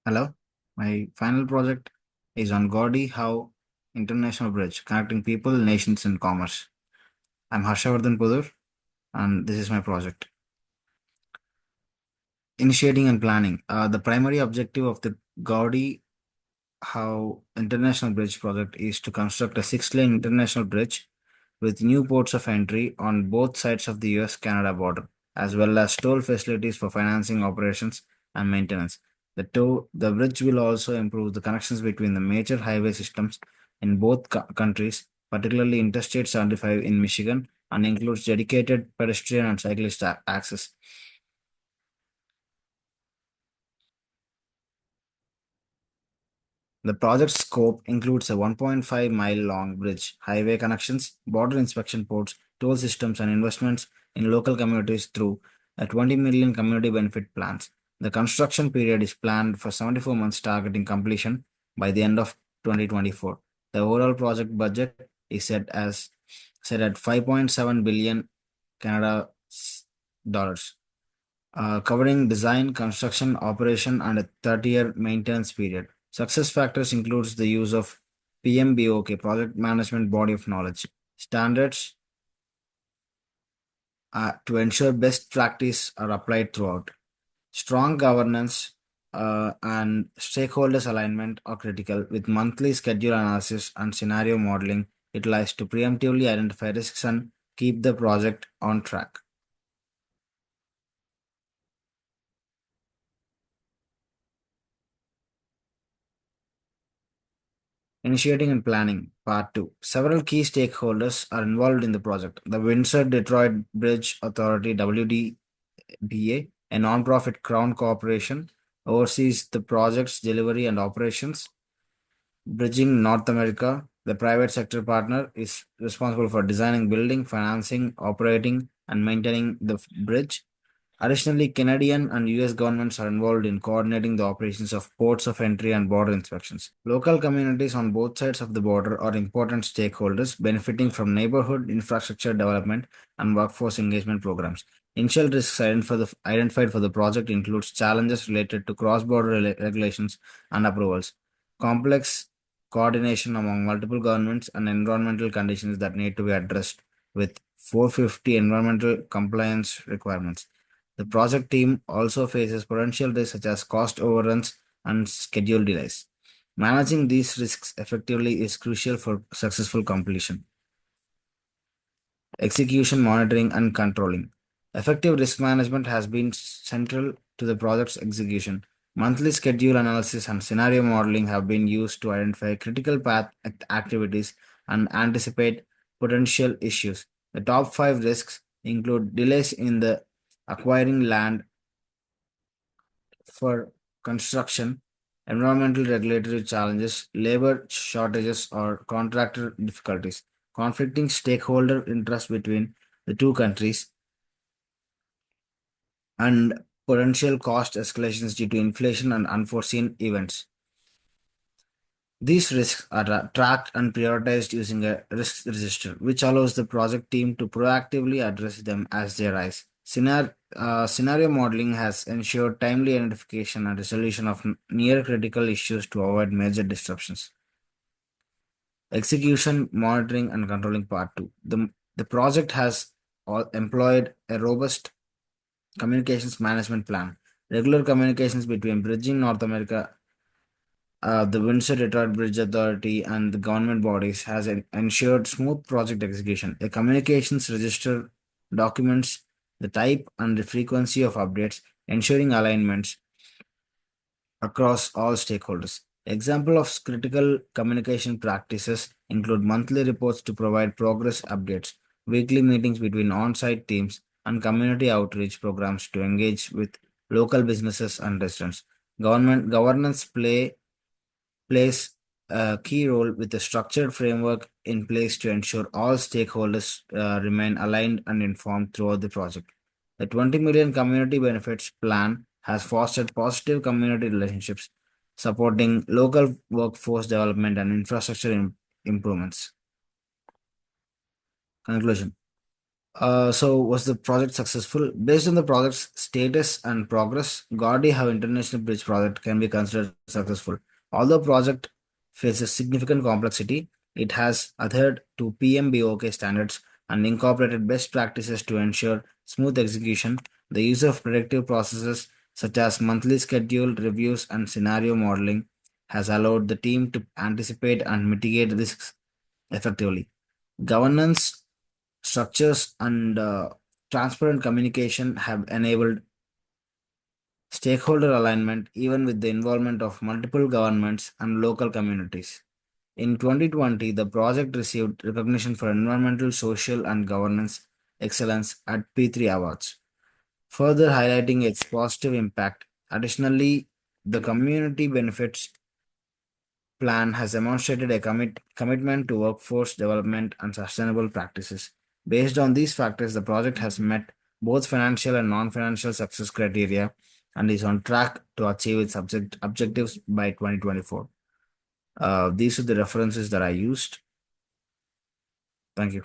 Hello, my final project is on Gordie Howe International Bridge, connecting people, nations, and commerce. I'm Harshavardhan Pudur, and this is my project. Initiating and planning. The primary objective of the Gordie Howe International Bridge project is to construct a six-lane international bridge with new ports of entry on both sides of the US-Canada border, as well as toll facilities for financing operations and maintenance. The bridge will also improve the connections between the major highway systems in both countries, particularly Interstate 75 in Michigan, and includes dedicated pedestrian and cyclist access. The project's scope includes a 1.5-mile long bridge, highway connections, border inspection ports, toll systems, and investments in local communities through a 20 million community benefit plans. The construction period is planned for 74 months, targeting completion by the end of 2024. The overall project budget is set at 5.7 billion Canada dollars, covering design, construction, operation, and a 30-year maintenance period. Success factors includes the use of PMBOK, Project Management Body of Knowledge, standards to ensure best practice are applied throughout. Strong governance and stakeholders alignment are critical, with monthly schedule analysis and scenario modeling utilized to preemptively identify risks and keep the project on track. Initiating and planning, part 2. Several key stakeholders are involved in the project. The Windsor Detroit Bridge Authority, WDBA, a nonprofit crown corporation, oversees the project's delivery and operations. Bridging North America, the private sector partner, is responsible for designing, building, financing, operating, and maintaining the bridge. Additionally, Canadian and US governments are involved in coordinating the operations of ports of entry and border inspections. Local communities on both sides of the border are important stakeholders, benefiting from neighborhood infrastructure development and workforce engagement programs. Initial risks identified for the project includes challenges related to cross-border regulations and approvals, complex coordination among multiple governments, and environmental conditions that need to be addressed with 450 environmental compliance requirements. The project team also faces potential risks such as cost overruns and schedule delays. Managing these risks effectively is crucial for successful completion. Execution, monitoring, and controlling. Effective risk management has been central to the project's execution. Monthly schedule analysis and scenario modeling have been used to identify critical path activities and anticipate potential issues. The top five risks include delays in the acquiring land for construction, environmental regulatory challenges, labor shortages, or contractor difficulties, conflicting stakeholder interests between the two countries, and potential cost escalations due to inflation and unforeseen events. These risks are tracked and prioritized using a risk register, which allows the project team to proactively address them as they arise. Scenario modeling has ensured timely identification and resolution of near critical issues to avoid major disruptions. Execution, monitoring, and controlling part 2. The project has employed a robust communications management plan. Regular communications between Bridging North America, the Windsor Detroit Bridge Authority, and the government bodies has ensured smooth project execution. A communications register documents the type and the frequency of updates, ensuring alignments across all stakeholders. Example of critical communication practices include monthly reports to provide progress updates, weekly meetings between on-site teams, and community outreach programs to engage with local businesses and residents. Government governance plays a key role with a structured framework in place to ensure all stakeholders remain aligned and informed throughout the project. The 20 million community benefits plan has fostered positive community relationships, supporting local workforce development and infrastructure improvements. Conclusion. So was the project successful? Based on the project's status and progress, Gordie Howe International Bridge project can be considered successful. Although project faces significant complexity, it has adhered to PMBOK standards and incorporated best practices to ensure smooth execution. The use of predictive processes such as monthly schedule reviews and scenario modeling has allowed the team to anticipate and mitigate risks effectively. Governance structures and transparent communication have enabled stakeholder alignment even with the involvement of multiple governments and local communities. In 2020, the project received recognition for environmental, social, and governance excellence at P3 Awards, further highlighting its positive impact. Additionally, the community benefits plan has demonstrated a commitment to workforce development and sustainable practices. Based on these factors, the project has met both financial and non financial success criteria and is on track to achieve its objectives by 2024. These are the references that I used. Thank you.